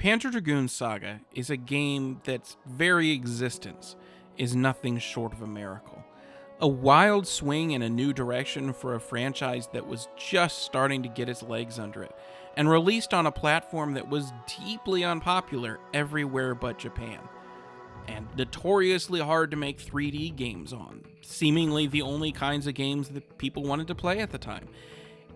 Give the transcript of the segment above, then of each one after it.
Panzer Dragoon Saga is a game that's very existence is nothing short of a miracle. A wild swing in a new direction for a franchise that was just starting to get its legs under it, and released on a platform that was deeply unpopular everywhere but Japan, and notoriously hard to make 3D games on, seemingly the only kinds of games that people wanted to play at the time.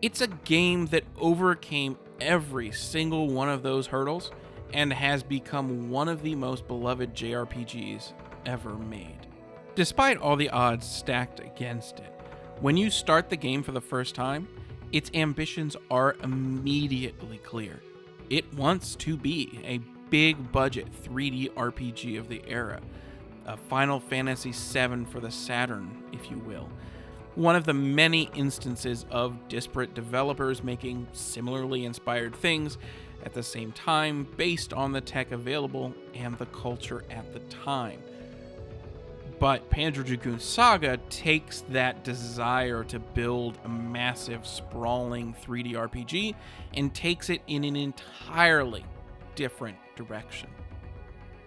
It's a game that overcame every single one of those hurdles and has become one of the most beloved JRPGs ever made. Despite all the odds stacked against it, when you start the game for the first time, its ambitions are immediately clear. It wants to be a big budget 3D RPG of the era, a Final Fantasy VII for the Saturn, if you will. One of the many instances of disparate developers making similarly inspired things at the same time based on the tech available and the culture at the time. But Panzer Dragoon Saga takes that desire to build a massive, sprawling 3D RPG and takes it in an entirely different direction.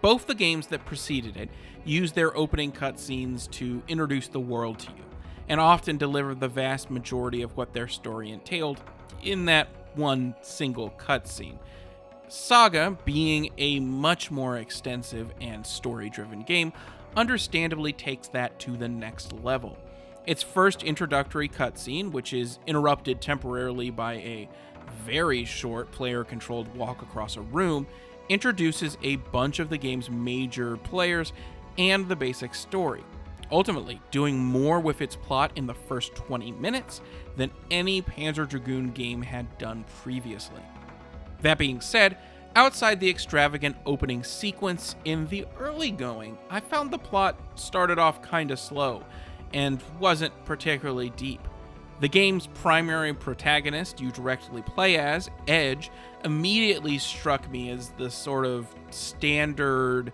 Both the games that preceded it used their opening cutscenes to introduce the world to you, and often deliver the vast majority of what their story entailed in that one single cutscene. Saga, being a much more extensive and story-driven game, understandably takes that to the next level. Its first introductory cutscene, which is interrupted temporarily by a very short player-controlled walk across a room, introduces a bunch of the game's major players and the basic story, ultimately doing more with its plot in the first 20 minutes than any Panzer Dragoon game had done previously. That being said, outside the extravagant opening sequence in the early going, I found the plot started off kinda slow and wasn't particularly deep. The game's primary protagonist you directly play as, Edge, immediately struck me as the sort of standard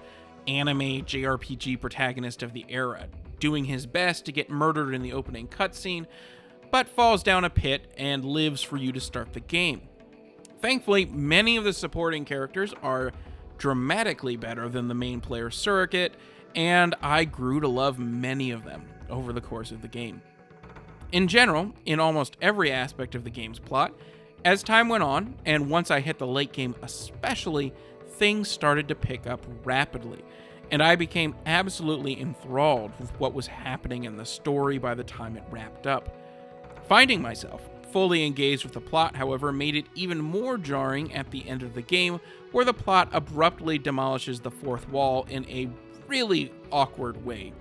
anime JRPG protagonist of the era, doing his best to get murdered in the opening cutscene, but falls down a pit and lives for you to start the game. Thankfully, many of the supporting characters are dramatically better than the main player surrogate, and I grew to love many of them over the course of the game. In general, in almost every aspect of the game's plot, as time went on, and once I hit the late game especially, things started to pick up rapidly, and I became absolutely enthralled with what was happening in the story by the time it wrapped up. Finding myself fully engaged with the plot, however, made it even more jarring at the end of the game, where the plot abruptly demolishes the fourth wall in a really awkward way.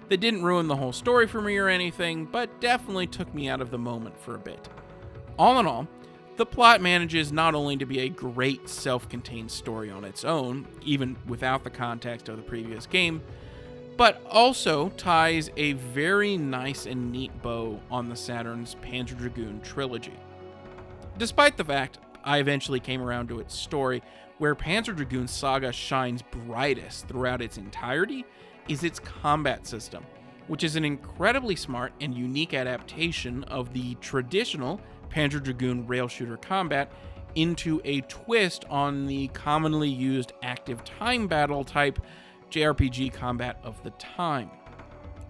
That didn't ruin the whole story for me or anything, but definitely took me out of the moment for a bit. All in all, the plot manages not only to be a great self-contained story on its own, even without the context of the previous game, but also ties a very nice and neat bow on the Saturn's Panzer Dragoon trilogy. Despite the fact I eventually came around to its story, where Panzer Dragoon Saga shines brightest throughout its entirety is its combat system, which is an incredibly smart and unique adaptation of the traditional Panzer Dragoon rail shooter combat into a twist on the commonly used active time battle type JRPG combat of the time.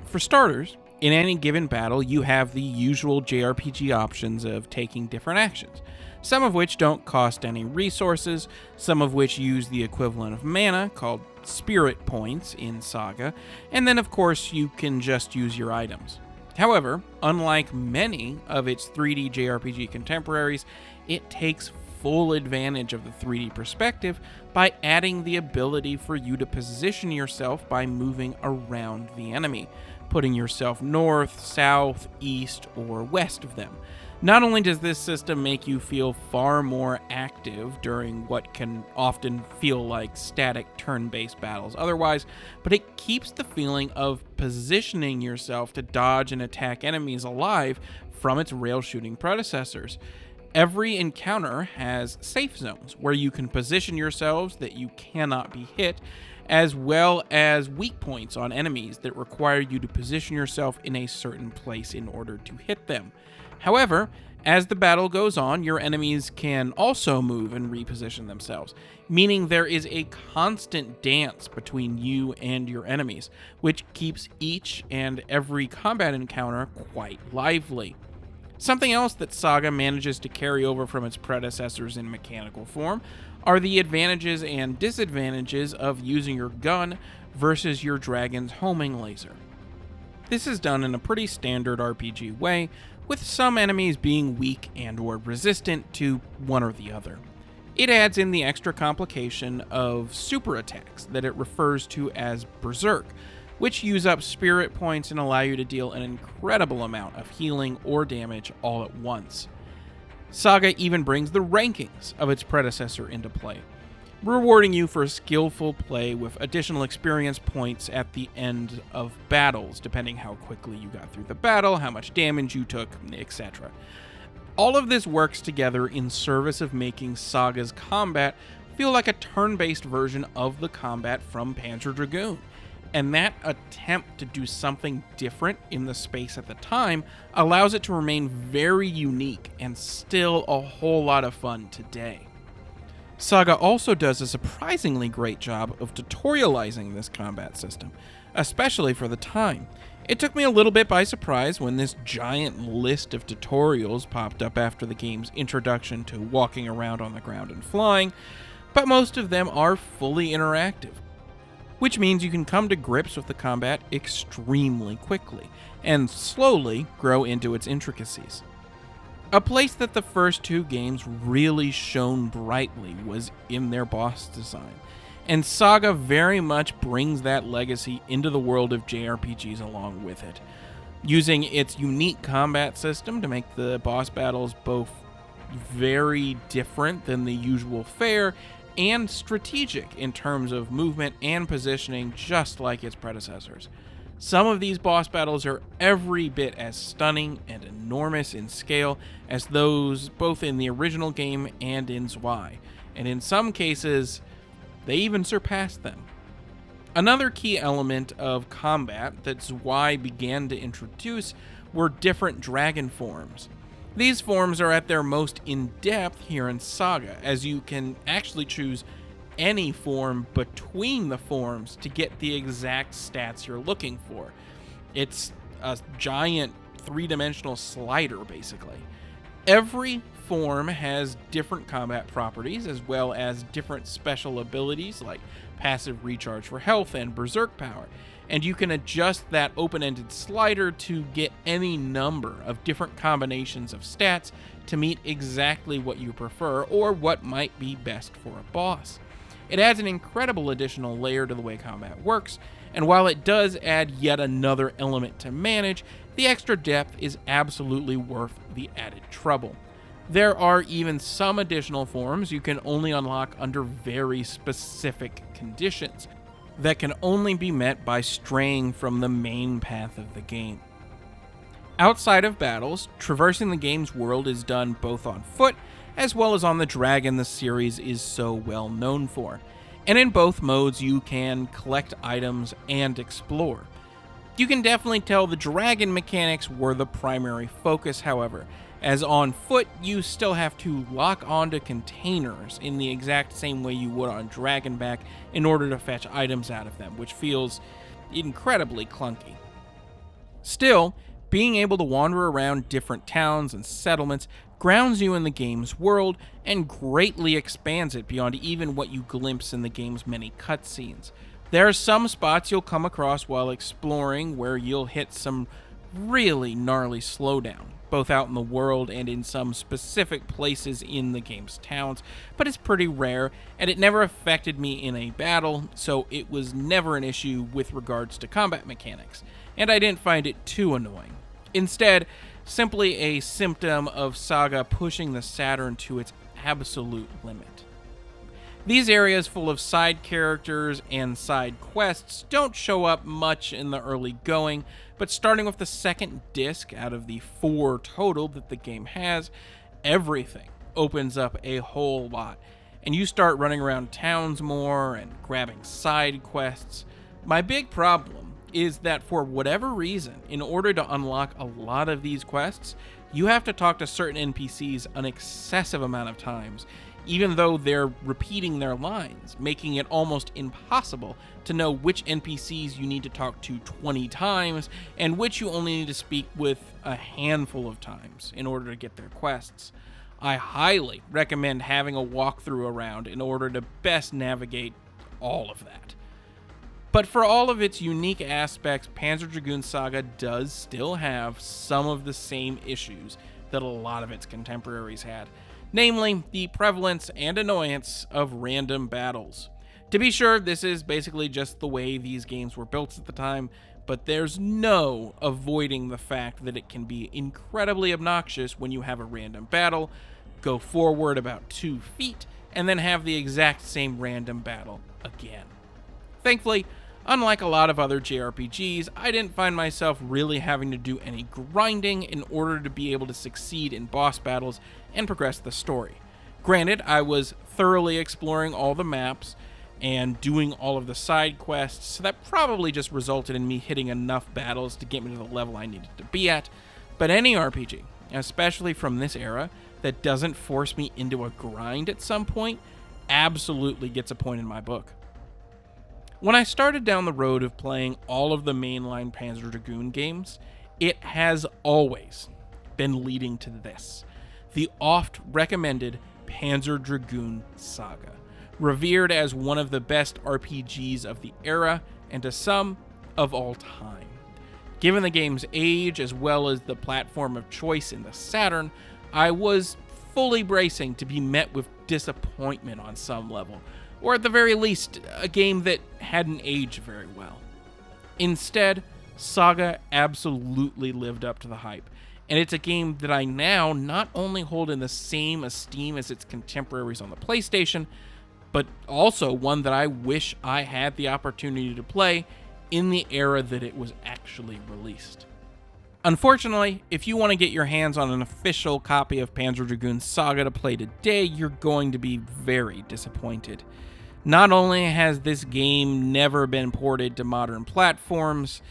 For starters, in any given battle, you have the usual JRPG options of taking different actions, some of which don't cost any resources, some of which use the equivalent of mana, called spirit points in Saga, and then of course you can just use your items. However, unlike many of its 3D JRPG contemporaries, it takes full advantage of the 3D perspective by adding the ability for you to position yourself by moving around the enemy, putting yourself north, south, east, or west of them. Not only does this system make you feel far more active during what can often feel like static turn-based battles otherwise, but it keeps the feeling of positioning yourself to dodge and attack enemies alive from its rail shooting predecessors. Every encounter has safe zones where you can position yourselves that you cannot be hit, as well as weak points on enemies that require you to position yourself in a certain place in order to hit them. However, As the battle goes on, your enemies can also move and reposition themselves, meaning there is a constant dance between you and your enemies, which keeps each and every combat encounter quite lively. Something else that Saga manages to carry over from its predecessors in mechanical form are the advantages and disadvantages of using your gun versus your dragon's homing laser. This is done in a pretty standard RPG way, with some enemies being weak and or resistant to one or the other. It adds in the extra complication of super attacks that it refers to as Berserk, which use up spirit points and allow you to deal an incredible amount of healing or damage all at once. Saga even brings the rankings of its predecessor into play, rewarding you for skillful play with additional experience points at the end of battles, depending how quickly you got through the battle, how much damage you took, etc. All of this works together in service of making Saga's combat feel like a turn-based version of the combat from Panzer Dragoon, and that attempt to do something different in the space at the time allows it to remain very unique and still a whole lot of fun today. Saga also does a surprisingly great job of tutorializing this combat system, especially for the time. It took me a little bit by surprise when this giant list of tutorials popped up after the game's introduction to walking around on the ground and flying, but most of them are fully interactive, which means you can come to grips with the combat extremely quickly and slowly grow into its intricacies. A place that the first two games really shone brightly was in their boss design, and Saga very much brings that legacy into the world of JRPGs along with it, using its unique combat system to make the boss battles both very different than the usual fare and strategic in terms of movement and positioning, just like its predecessors. Some of these boss battles are every bit as stunning and enormous in scale as those both in the original game and in Zwei, and in some cases, they even surpass them. Another key element of combat that Zwei began to introduce were different dragon forms. These forms are at their most in-depth here in Saga, as you can actually choose any form between the forms to get the exact stats you're looking for. It's a giant three-dimensional slider, basically. Every form has different combat properties, as well as different special abilities like passive recharge for health and berserk power, and you can adjust that open-ended slider to get any number of different combinations of stats to meet exactly what you prefer or what might be best for a boss. It adds an incredible additional layer to the way combat works, and while it does add yet another element to manage, the extra depth is absolutely worth the added trouble. There are even some additional forms you can only unlock under very specific conditions that can only be met by straying from the main path of the game. Outside of battles, traversing the game's world is done both on foot as well as on the dragon the series is so well known for, and in both modes you can collect items and explore. You can definitely tell the dragon mechanics were the primary focus, however, as on foot you still have to lock onto containers in the exact same way you would on Dragonback in order to fetch items out of them, which feels incredibly clunky. Still, being able to wander around different towns and settlements grounds you in the game's world and greatly expands it beyond even what you glimpse in the game's many cutscenes. There are some spots you'll come across while exploring where you'll hit some really gnarly slowdown, both out in the world and in some specific places in the game's towns, but it's pretty rare, and it never affected me in a battle, so it was never an issue with regards to combat mechanics, and I didn't find it too annoying. Instead, simply a symptom of Saga pushing the Saturn to its absolute limit. These areas full of side characters and side quests don't show up much in the early going, but starting with the second disc out of the 4 total that the game has, everything opens up a whole lot, and you start running around towns more and grabbing side quests. My big problem is that for whatever reason, in order to unlock a lot of these quests, you have to talk to certain NPCs an excessive amount of times, even though they're repeating their lines, making it almost impossible to know which NPCs you need to talk to 20 times and which you only need to speak with a handful of times in order to get their quests. I highly recommend having a walkthrough around in order to best navigate all of that. But for all of its unique aspects, Panzer Dragoon Saga does still have some of the same issues that a lot of its contemporaries had, namely the prevalence and annoyance of random battles. To be sure, this is basically just the way these games were built at the time, but there's no avoiding the fact that it can be incredibly obnoxious when you have a random battle, go forward about 2 feet, and then have the exact same random battle again. Thankfully, unlike a lot of other JRPGs, I didn't find myself really having to do any grinding in order to be able to succeed in boss battles and progress the story. Granted, I was thoroughly exploring all the maps and doing all of the side quests, so that probably just resulted in me hitting enough battles to get me to the level I needed to be at. But any RPG, especially from this era, that doesn't force me into a grind at some point, absolutely gets a point in my book. When I started down the road of playing all of the mainline Panzer Dragoon games, it has always been leading to this: the oft-recommended Panzer Dragoon Saga, revered as one of the best RPGs of the era, and to some, of all time. Given the game's age, as well as the platform of choice in the Saturn, I was fully bracing to be met with disappointment on some level, or at the very least, a game that hadn't aged very well. Instead, Saga absolutely lived up to the hype, and it's a game that I now not only hold in the same esteem as its contemporaries on the PlayStation, but also one that I wish I had the opportunity to play in the era that it was actually released. Unfortunately, if you want to get your hands on an official copy of Panzer Dragoon Saga to play today, you're going to be very disappointed. Not only has this game never been ported to modern platforms,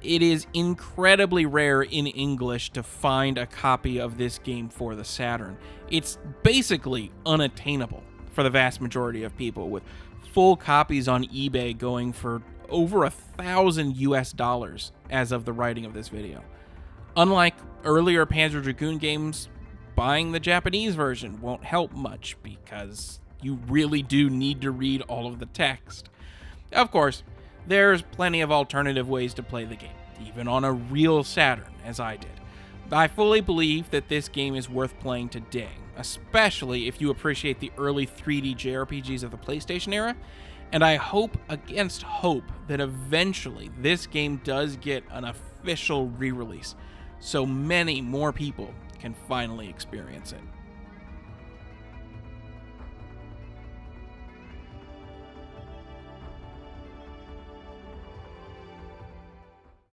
it is incredibly rare in English to find a copy of this game for the Saturn. It's basically unattainable for the vast majority of people, with full copies on eBay going for over $1,000 as of the writing of this video. Unlike earlier Panzer Dragoon games, buying the Japanese version won't help much because you really do need to read all of the text. Of course, there's plenty of alternative ways to play the game, even on a real Saturn, as I did. I fully believe that this game is worth playing today, especially if you appreciate the early 3D JRPGs of the PlayStation era, and I hope against hope that eventually this game does get an official re-release, so many more people can finally experience it.